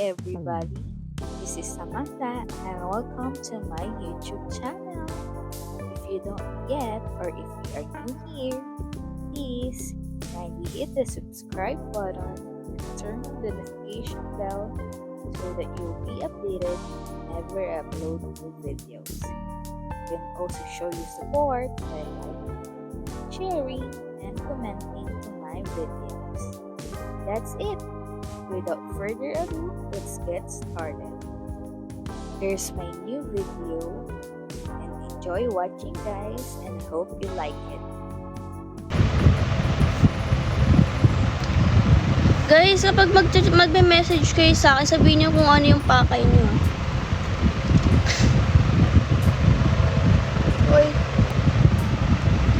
everybody, this is Samantha and welcome to my YouTube channel. If you don't yet or if you are new here, please kindly hit the subscribe button and turn on the notification bell so that you will be updated whenever I upload new videos. You can also show your support by liking, sharing, and commenting to my videos. That's it. Without further ado, let's get started. Here's my new video and enjoy watching guys and hope you like it. Guys, kapag magme-message kayo sa akin, sabihin niyo kung ano yung pakay niyo. Uy.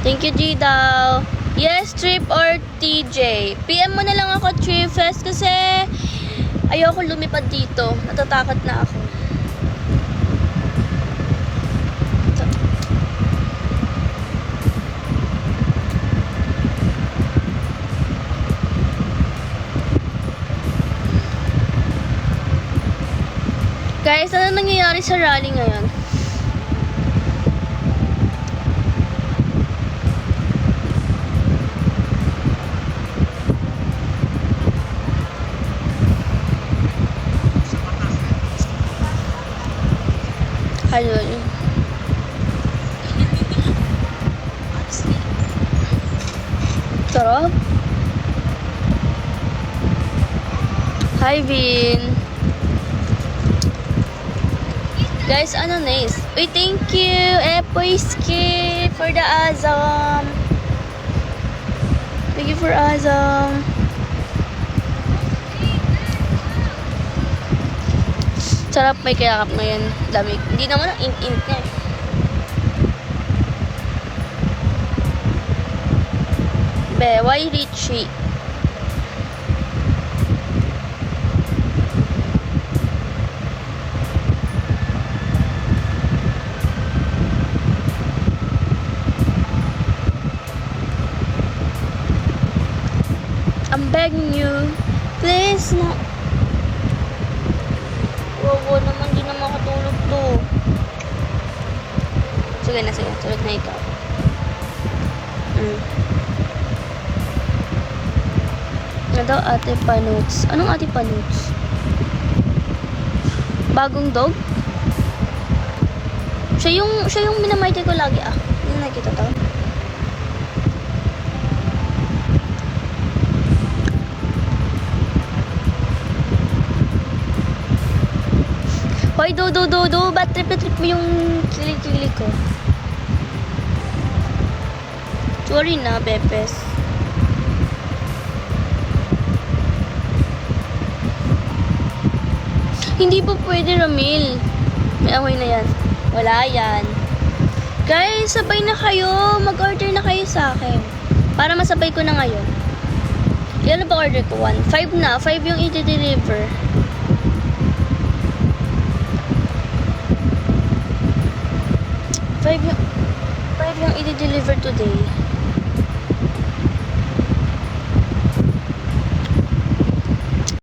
Thank you, G-Daw. Yes, Trip or TJ. PM mo na lang ako, Trip Fest, kasi ayoko lumipad dito. Natatakot na ako. Guys, ano nangyayari sa rally ngayon? Ayun. Sarap. Hi, Vin. Guys, ano nice? Uy, thank you, Epoiski, for the Azam. Thank you for Azam. Sarap, may kayakap ngayon. Lamig. Hindi naman ang in-int niya. Be, why Richie? I'm begging you, please no. Wow, naman, di na makatulog to. Sige na, sige. Tulog na ikaw. Ano daw ate Panuts? Anong ate Panuts? Bagong dog? Siya yung minamite ko lagi ah. Hindi na nakita to. Hoy, do, ba't trip mo yung kilig ko? Sorry na, Bepes. Hindi po pwede, Ramil. May amoy na yan. Wala yan. Guys, sabay na kayo. Mag-order na kayo sa akin. Para masabay ko na ngayon. Ilan ba order ko? 1. 5 na. 5 yung i-deliver. 5 yung i-deliver today.